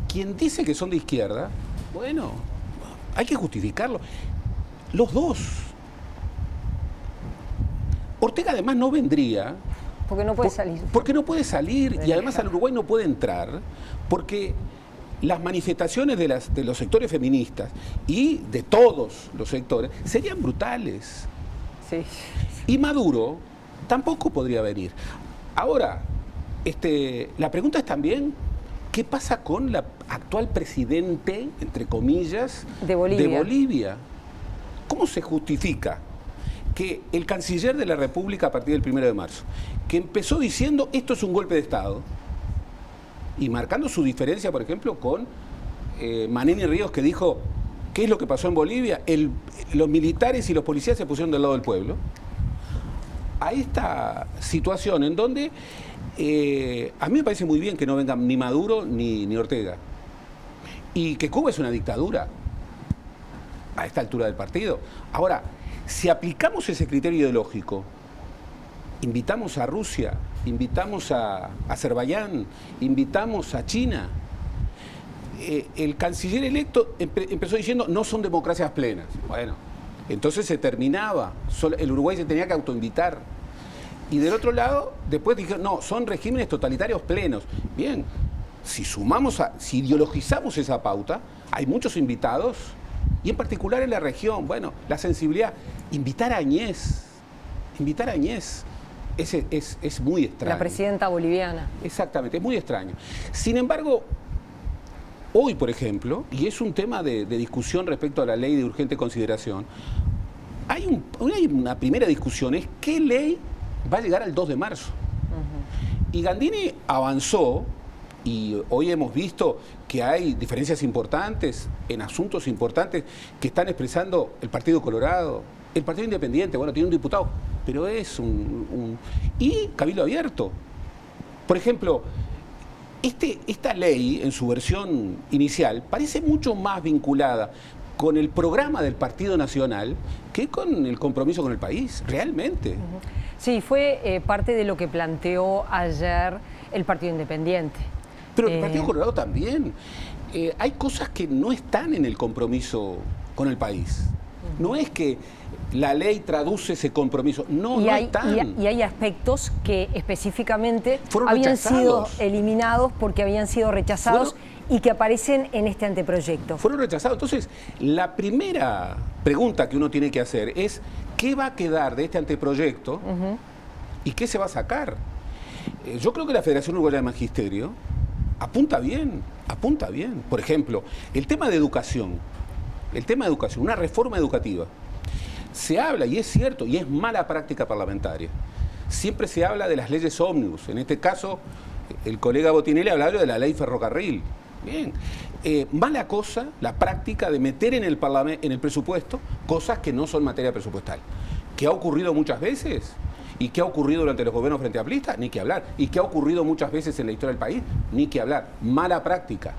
quien dice que son de izquierda, bueno, hay que justificarlo. Los dos. Ortega además no vendría. Porque no puede salir. Porque no puede salir y además al Uruguay no puede entrar porque las manifestaciones de los sectores feministas y de todos los sectores serían brutales. Sí. Y Maduro tampoco podría venir. Ahora, la pregunta es también, ¿qué pasa con la actual presidente, entre comillas, de Bolivia? ¿Cómo se justifica que el canciller de la República a partir del 1 de marzo, que empezó diciendo esto es un golpe de Estado, y marcando su diferencia, por ejemplo, con Manini Ríos, que dijo, ¿qué es lo que pasó en Bolivia? Los militares y los policías se pusieron del lado del pueblo. A esta situación en donde a mí me parece muy bien que no vengan ni Maduro ni Ortega, y que Cuba es una dictadura a esta altura del partido. Ahora, si aplicamos ese criterio ideológico, invitamos a Rusia, invitamos a Azerbaiyán, invitamos a China. El canciller electo empezó diciendo no son democracias plenas. Bueno, entonces se terminaba, el Uruguay se tenía que autoinvitar. Y del otro lado, después dijeron no, son regímenes totalitarios plenos. Bien, si ideologizamos esa pauta, hay muchos invitados, y en particular en la región, bueno, la sensibilidad, invitar a Añez, es muy extraño. La presidenta boliviana. Exactamente, es muy extraño. Sin embargo, hoy, por ejemplo, y es un tema de discusión respecto a la ley de urgente consideración, hay una primera discusión, es qué ley va a llegar al 2 de marzo. Y Gandini avanzó, y hoy hemos visto que hay diferencias importantes en asuntos importantes que están expresando el Partido Colorado, el Partido Independiente, bueno, tiene un diputado, pero es y Cabildo Abierto. Por ejemplo, esta ley, en su versión inicial, parece mucho más vinculada con el programa del Partido Nacional que con el compromiso con el país, realmente. Sí, fue parte de lo que planteó ayer el Partido Independiente. Pero el Partido Colorado también. Hay cosas que no están en el compromiso con el país. No es que la ley traduce ese compromiso, no están. Y hay aspectos que específicamente fueron habían rechazados. sido eliminados porque habían sido rechazados y que aparecen en este anteproyecto. Fueron rechazados. Entonces, la primera pregunta que uno tiene que hacer es ¿qué va a quedar de este anteproyecto ¿Y qué se va a sacar? Yo creo que la Federación Uruguaya de Magisterio apunta bien. Por ejemplo, el tema de educación, una reforma educativa. Se habla, y es cierto, y es mala práctica parlamentaria. Siempre se habla de las leyes ómnibus. En este caso, el colega Botinelli hablaba de la ley ferrocarril. Bien. Mala cosa la práctica de meter en el presupuesto cosas que no son materia presupuestal. ¿Qué ha ocurrido muchas veces? ¿Y qué ha ocurrido durante los gobiernos frente amplistas? Ni que hablar. ¿Y qué ha ocurrido muchas veces en la historia del país? Ni que hablar. Mala práctica.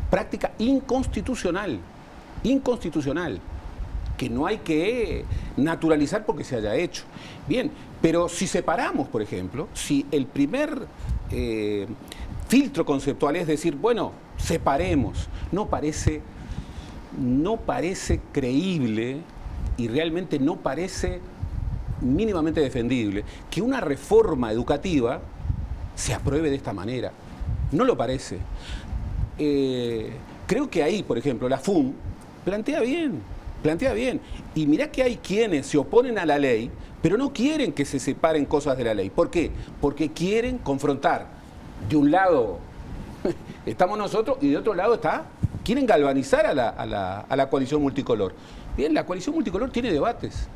Práctica inconstitucional. Que no hay que naturalizar porque se haya hecho. Bien, pero si separamos, por ejemplo, si el primer filtro conceptual es decir, bueno, separemos, no parece creíble y realmente no parece mínimamente defendible que una reforma educativa se apruebe de esta manera. No lo parece. Creo que ahí, por ejemplo, la FUN plantea bien. Y mirá que hay quienes se oponen a la ley, pero no quieren que se separen cosas de la ley. ¿Por qué? Porque quieren confrontar. De un lado estamos nosotros y de otro lado quieren galvanizar a la coalición multicolor. Bien, la coalición multicolor tiene debates.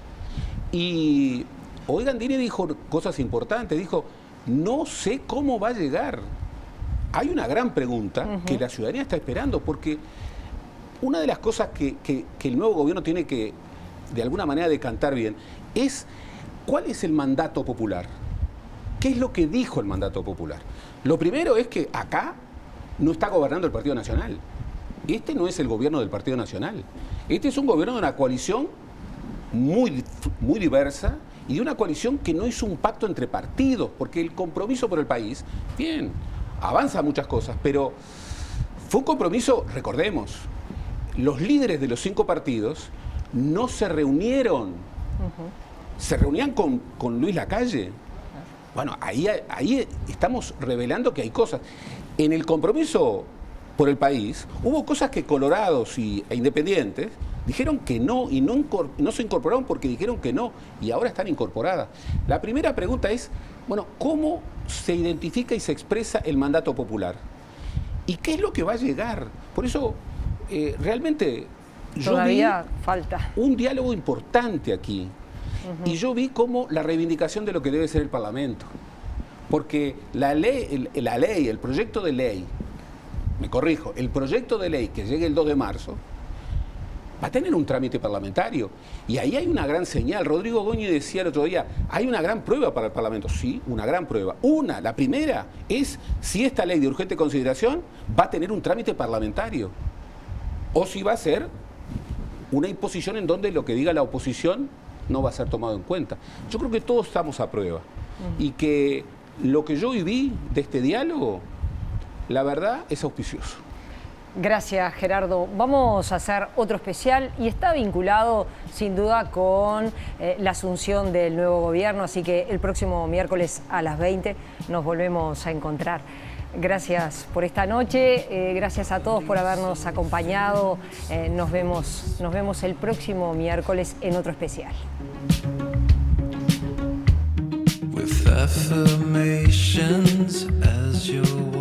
Y hoy Gandini dijo cosas importantes, dijo, no sé cómo va a llegar. Hay una gran pregunta que la ciudadanía está esperando, porque una de las cosas que el nuevo gobierno tiene que, de alguna manera, decantar bien, es cuál es el mandato popular. ¿Qué es lo que dijo el mandato popular? Lo primero es que acá no está gobernando el Partido Nacional. Este no es el gobierno del Partido Nacional. Este es un gobierno de una coalición muy diversa y de una coalición que no hizo un pacto entre partidos, porque el compromiso por el país, bien, avanza muchas cosas, pero fue un compromiso, recordemos, los líderes de los 5 partidos no se reunieron, se reunían con Luis Lacalle. Bueno, ahí estamos revelando que hay cosas. En el compromiso por el país hubo cosas que colorados e independientes dijeron que no y no se incorporaron porque dijeron que no y ahora están incorporadas. La primera pregunta es, bueno, ¿cómo se identifica y se expresa el mandato popular? ¿Y qué es lo que va a llegar? Por eso, realmente, todavía falta un diálogo importante aquí. Y yo vi como la reivindicación de lo que debe ser el Parlamento. Porque el proyecto de ley, me corrijo, el proyecto de ley que llegue el 2 de marzo, va a tener un trámite parlamentario. Y ahí hay una gran señal. Rodrigo Goñi decía el otro día, hay una gran prueba para el Parlamento. Sí, una gran prueba. La primera es si esta ley de urgente consideración va a tener un trámite parlamentario. O si va a ser una imposición en donde lo que diga la oposición no va a ser tomado en cuenta. Yo creo que todos estamos a prueba. Y que lo que yo viví de este diálogo, la verdad, es auspicioso. Gracias, Gerardo. Vamos a hacer otro especial y está vinculado sin duda con la asunción del nuevo gobierno, así que el próximo miércoles a las 20 nos volvemos a encontrar. Gracias por esta noche, gracias a todos por habernos acompañado. Nos vemos el próximo miércoles en otro especial. With affirmations as you walk.